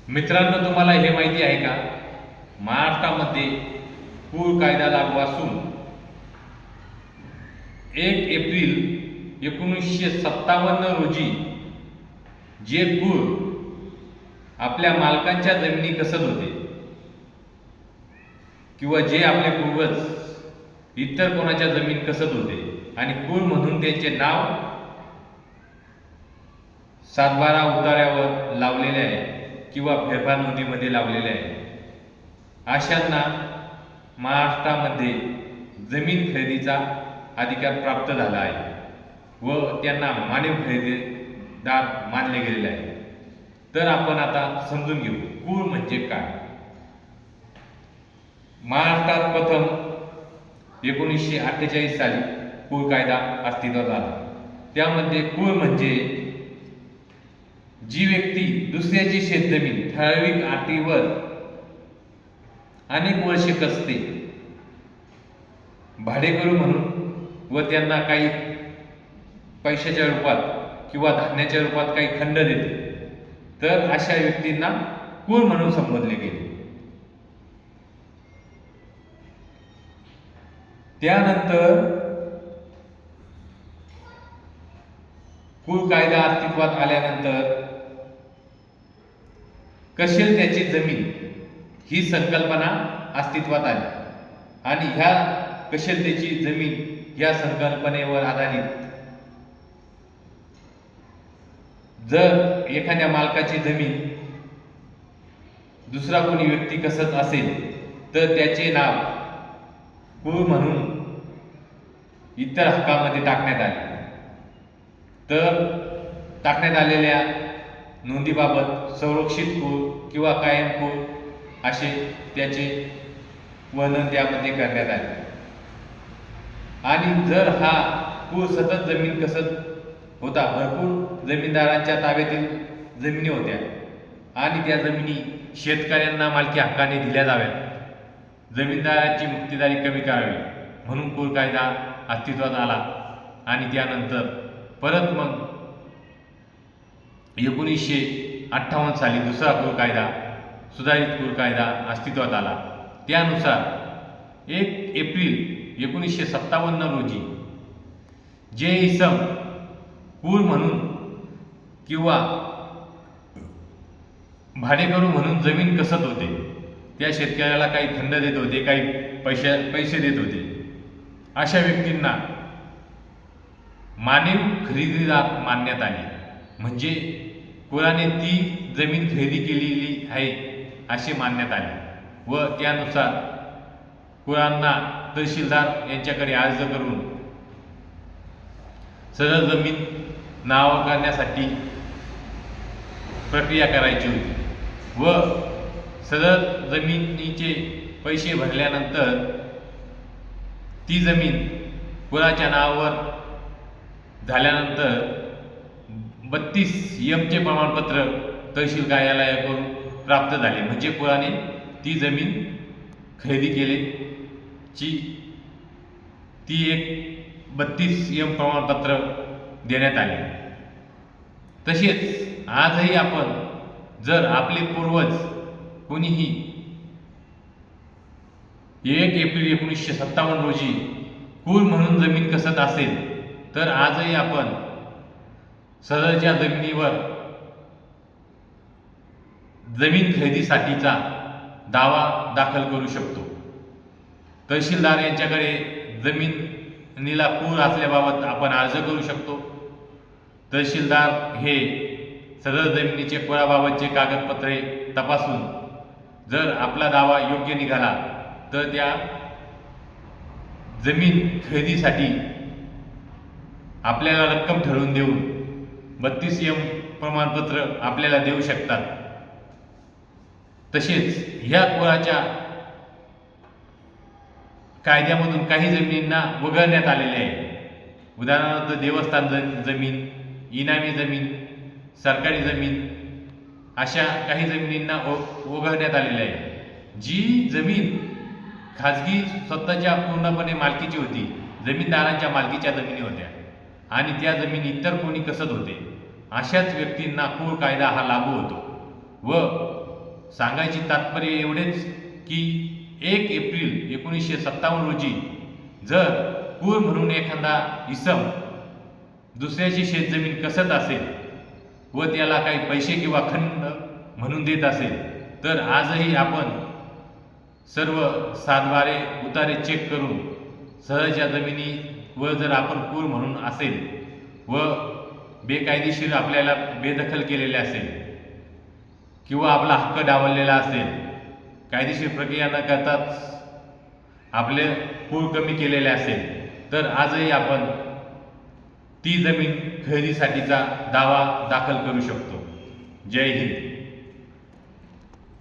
मित्रांनो, तुम्हाला हे माहिती आहे का? महाराष्ट्रामध्ये पूर कायदा लागू असून 1 एप्रिल 1957 रोजी जे पूर आपल्या मालकांच्या जमिनी कसत होते किंवा जे आपले पूर्वज इतर कोणाच्या जमीन कसत होते आणि पूर म्हणून त्यांचे नाव 7/12 उतार्यावर लावलेले आहे किंवा फेरफार नोंदीमध्ये लावलेले आहे, अशांना महाराष्ट्रामध्ये जमीन खरेदीचा अधिकार प्राप्त झाला आहे व त्यांना मानवी खरेदीदार मानले गेलेले आहे. तर आपण आता समजून घेऊ पूर म्हणजे काय. महाराष्ट्रात प्रथम 1948 साली पूर कायदा अस्तित्वात आला. त्यामध्ये पूर म्हणजे जी व्यक्ती दुसऱ्याची शेतजमीन ठराविक अटीवर अनेक वर्षे कसते, भाडेकरू म्हणून व त्यांना काही पैशाच्या रूपात किंवा धान्याच्या रूपात काही खंड देते, तर अशा व्यक्तींना पूर म्हणून संबोधले गेले. त्यानंतर पूर कायदा अस्तित्वात आल्यानंतर कशेल त्याची जमीन ही संकल्पना अस्तित्वात आली आणि ह्या कशेल त्याची जमीन या संकल्पनेवर आधारित जर एखाद्या मालकाची जमीन दुसरा कोणी व्यक्ती कसत असेल तर त्याचे नाव पूर म्हणून इतर हक्कामध्ये टाकण्यात आले. तर टाकण्यात आलेल्या नोंदीबाबत संरक्षित पूर किंवा कायम पूर असे त्याचे वर्णन त्यामध्ये करण्यात आले. आणि जर हा पूर सतत जमीन कसत होता, भरपूर जमीनदारांच्या ताब्यातील जमिनी होत्या आणि त्या जमिनी शेतकऱ्यांना मालकी हक्काने दिल्या जाव्यात, जमीनदारांची मुक्तेदारी कमी करावी म्हणून पूर कायदा अस्तित्वात आला. आणि त्यानंतर परत मग 1958 साली दुसरा पूर कायदा, सुधारित पूर कायदा अस्तित्वात आला. त्यानुसार 1 एप्रिल 1957 रोजी जे इसम पूर म्हणून किंवा भाडेकरू म्हणून जमीन कसत होते, त्या शेतकऱ्याला काही खंड देत होते, काही पैसे देत होते, अशा व्यक्तींना मानवी खरेदीदार मानण्यात आले. म्हणजे कुराने ती जमीन खरेदी केलेली आहे असे मानण्यात आले व त्यानुसार कुरांना तहसीलदार यांच्याकडे अर्ज करून सदर जमीन नाव करण्यासाठी प्रक्रिया करायची होती व सदर जमिनीचे पैसे भरल्यानंतर ती जमीन कुराच्या नावावर झाल्यानंतर 32 चे प्रमाणपत्र तहसील कार्यालयाकडून प्राप्त झाले. म्हणजे कुराने ती जमीन खरेदी केल्याची ती एक 32 प्रमाणपत्र देण्यात आले. तसेच आजही आपण जर आपले पूर्वज कोणीही 1 एप्रिल 1957 रोजी पूर म्हणून जमीन कसत असेल तर आजही आपण सदरच्या जमिनीवर जमीन खरेदीसाठीचा दावा दाखल करू शकतो. तहसीलदार यांच्याकडे जमिनीला पूर असल्याबाबत आपण अर्ज करू शकतो. तहसीलदार हे सदर जमिनीचे पुराबाबतचे कागदपत्रे तपासून जर आपला दावा योग्य निघाला तर त्या जमीन खरेदीसाठी आपल्याला रक्कम ठरवून देऊन 32 प्रमाणपत्र आपल्याला देऊ शकतात. तसेच ह्या पुराच्या कायद्यामधून काही जमिनींना वगळण्यात आलेले आहे. उदाहरणार्थ देवस्थान जमीन, इनामी जमीन, सरकारी जमीन अशा काही जमिनींना वगळण्यात आलेले आहे. जी जमीन खाजगी स्वतःच्या पूर्णपणे मालकीची होती, जमीनदारांच्या मालकीच्या जमिनी होत्या आणि त्या जमिनी इतर कोणी कसत होते, अशाच व्यक्तींना पूर कायदा हा लागू होतो व सांगायची तात्पर्य एवढेच की 1 एप्रिल 1957 रोजी जर कूर म्हणून एखादा इसम दुसऱ्याची शेतजमीन कसत असेल व त्याला काही पैसे किंवा खंड म्हणून देत असेल तर आजही आपण सर्व सातबारे उतारे चेक करून सहज या जमिनी व जर आपण कूर म्हणून असेल व बेकायदेशीर आपल्याला बेदखल केलेले असेल किंवा आपला हक्क डावललेला असेल, कायदेशीर प्रक्रिया न करताच आपले कूर कमी केलेले असेल तर आजही आपण ती जमीन खरेदीसाठीचा दावा दाखल करू शकतो. जय हिंद.